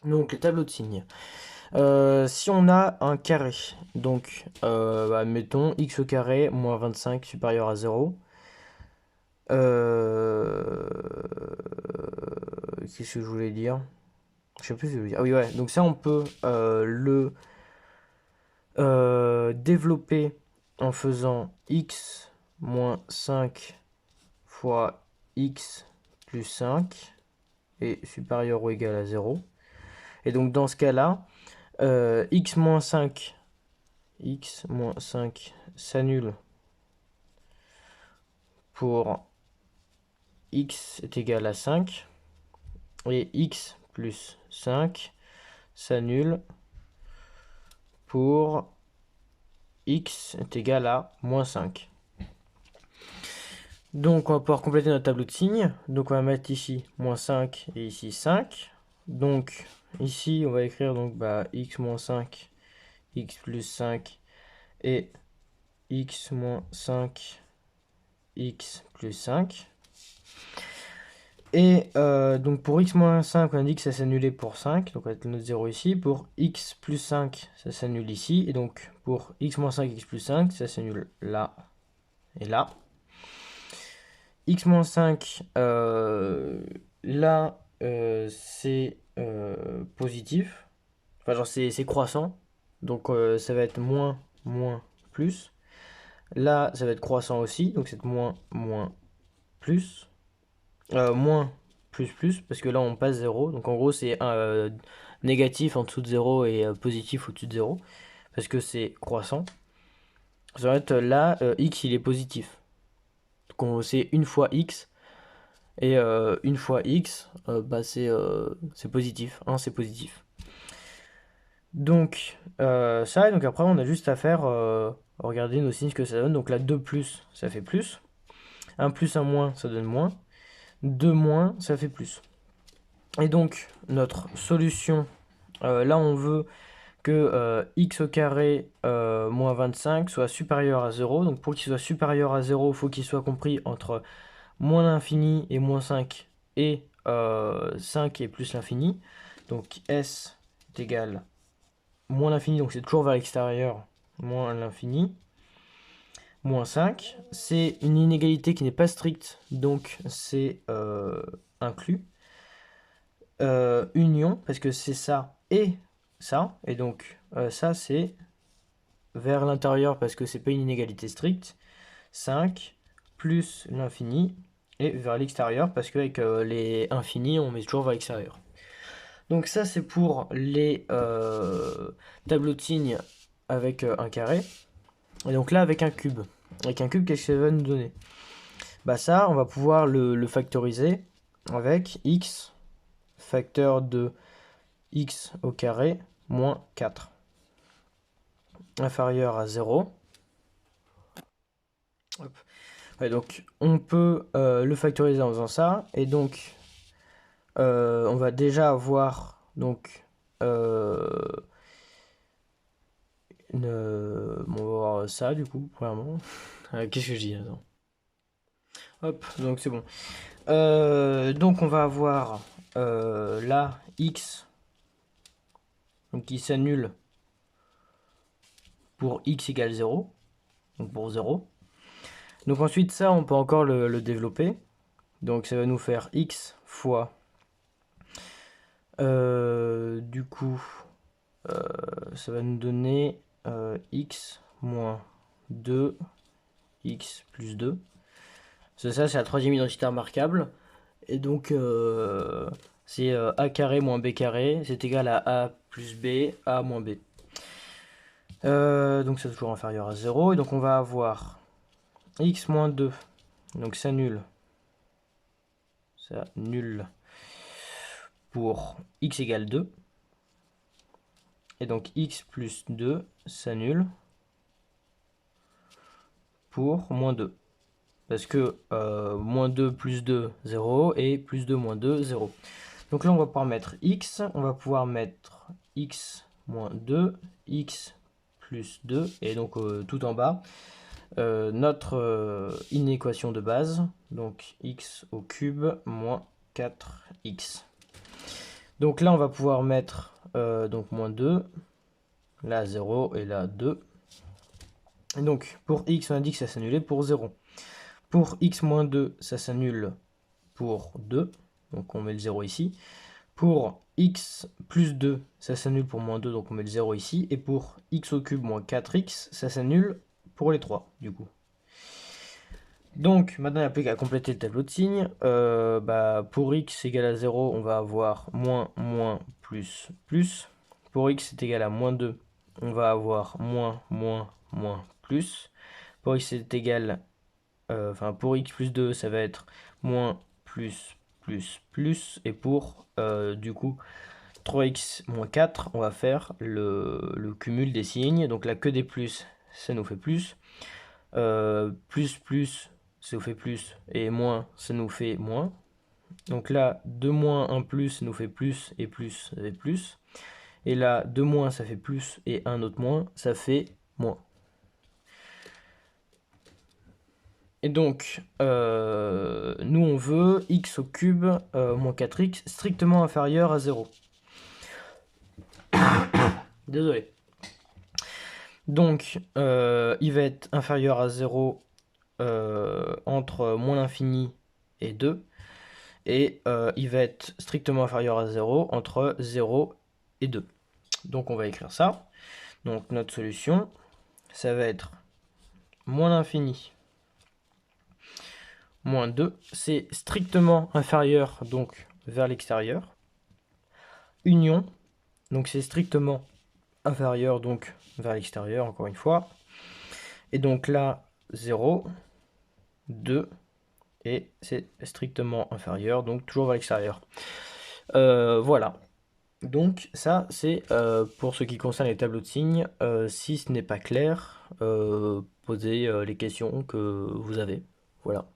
Donc, le tableau de signes. Si on a un carré, donc, mettons x au carré moins 25 supérieur à 0. Qu'est-ce que je voulais dire? Je sais plus ce que je voulais dire. Ah oui, ouais. Donc ça, on peut le développer en faisant x moins 5 fois x plus 5 est supérieur ou égal à 0. Et donc dans ce cas-là, x moins 5 s'annule pour x est égal à 5 et x plus 5 s'annule pour x est égal à moins 5. Donc on va pouvoir compléter notre tableau de signes. Donc on va mettre ici moins 5 et ici 5. Donc ici on va écrire donc x moins 5, x plus 5 et x moins 5, x plus 5. Et donc pour x moins 5, on a dit que ça s'annulait pour 5, donc on va mettre notre 0 ici. Pour x plus 5, ça s'annule ici. Et donc pour x moins 5, x plus 5, ça s'annule là et là. X moins 5, là, c'est positif. Enfin, genre, c'est croissant. Donc, ça va être moins, moins, plus. Là, ça va être croissant aussi. Donc, c'est moins, moins, plus. Moins, plus, plus. Parce que là, on passe 0. Donc, en gros, c'est négatif en dessous de 0 et positif au-dessus de 0. Parce que c'est croissant. Ça va être là, x, il est positif. Donc, c'est une fois x. Et une fois x, c'est positif. 1, c'est positif. Donc, ça, et donc après, on a juste à faire, regarder nos signes que ça donne. Donc là, 2 plus, ça fait plus. 1 plus, 1 moins, ça donne moins. 2 moins, ça fait plus. Et donc, notre solution, là, on veut que x au carré moins 25 soit supérieur à 0. Donc, pour qu'il soit supérieur à 0, il faut qu'il soit compris entre moins l'infini et moins 5 et 5 et plus l'infini. Donc S est égal moins l'infini, donc c'est toujours vers l'extérieur, moins l'infini, moins 5. C'est une inégalité qui n'est pas stricte, donc c'est inclus. Union, parce que c'est ça et ça, et donc ça c'est vers l'intérieur parce que c'est pas une inégalité stricte. 5 plus l'infini et vers l'extérieur parce qu'avec les infinis on met toujours vers l'extérieur. Donc ça c'est pour les tableaux de signes avec un carré. Et donc là avec un cube. Avec un cube, qu'est-ce que ça va nous donner? Bah ça on va pouvoir le factoriser avec x facteur de x au carré moins 4 inférieur à 0. Hop. Ouais, donc on peut le factoriser en faisant ça. Et donc on va déjà avoir donc on va voir ça du coup premièrement. Qu'est-ce que je dis? Attends. Hop, donc c'est bon. Donc on va avoir là x donc qui s'annule pour x égale 0, donc pour 0. Donc ensuite ça on peut encore le développer. Donc ça va nous faire x fois du coup ça va nous donner x moins 2 x plus 2. Ça c'est la troisième identité remarquable. Et donc c'est a carré moins b carré, c'est égal à a plus b, a moins b. Donc c'est toujours inférieur à 0. Et donc on va avoir x moins 2. Donc ça nul. Ça nul pour x égale 2. Et donc x plus 2 s'annule pour moins 2. Parce que moins 2 plus 2, 0, et plus 2 moins 2, 0. Donc là, on va pouvoir mettre x, on va pouvoir mettre x moins 2, x plus 2, et donc tout en bas, notre inéquation de base, donc x au cube moins 4x. Donc là, on va pouvoir mettre donc moins 2, là 0 et là 2. Et donc pour x, on a dit que ça s'annulait pour 0. Pour x moins 2, ça s'annule pour 2. Donc on met le 0 ici. Pour x plus 2, ça s'annule pour moins 2, donc on met le 0 ici. Et pour x au cube moins 4x, ça s'annule pour les 3, du coup. Donc, maintenant, il n'y a plus qu'à compléter le tableau de signes. Pour x égale à 0, on va avoir moins, moins, plus, plus. Pour x est égal à moins 2, on va avoir moins, moins, moins, plus. Pour x est égal, pour x plus 2, ça va être moins, plus, plus, plus. Et pour, du coup, 3x moins 4, on va faire le cumul des signes. Donc là, que des plus, ça nous fait plus. Plus, plus, ça nous fait plus. Et moins, ça nous fait moins. Donc là, 2 moins 1 plus, ça nous fait plus. Et plus, ça fait plus. Et là, 2 moins, ça fait plus. Et 1 autre moins, ça fait moins. Et donc, nous, on veut x au cube moins 4x strictement inférieur à 0. Désolé. Donc, il va être inférieur à 0 entre moins l'infini et 2. Et il va être strictement inférieur à 0 entre 0 et 2. Donc on va écrire ça. Donc notre solution, ça va être moins l'infini moins 2. C'est strictement inférieur, donc vers l'extérieur. Union, donc c'est strictement inférieur, donc vers l'extérieur, encore une fois. Et donc là, 0, 2, et c'est strictement inférieur, donc toujours vers l'extérieur. Voilà. Donc ça, c'est pour ce qui concerne les tableaux de signes. Si ce n'est pas clair, posez les questions que vous avez. Voilà.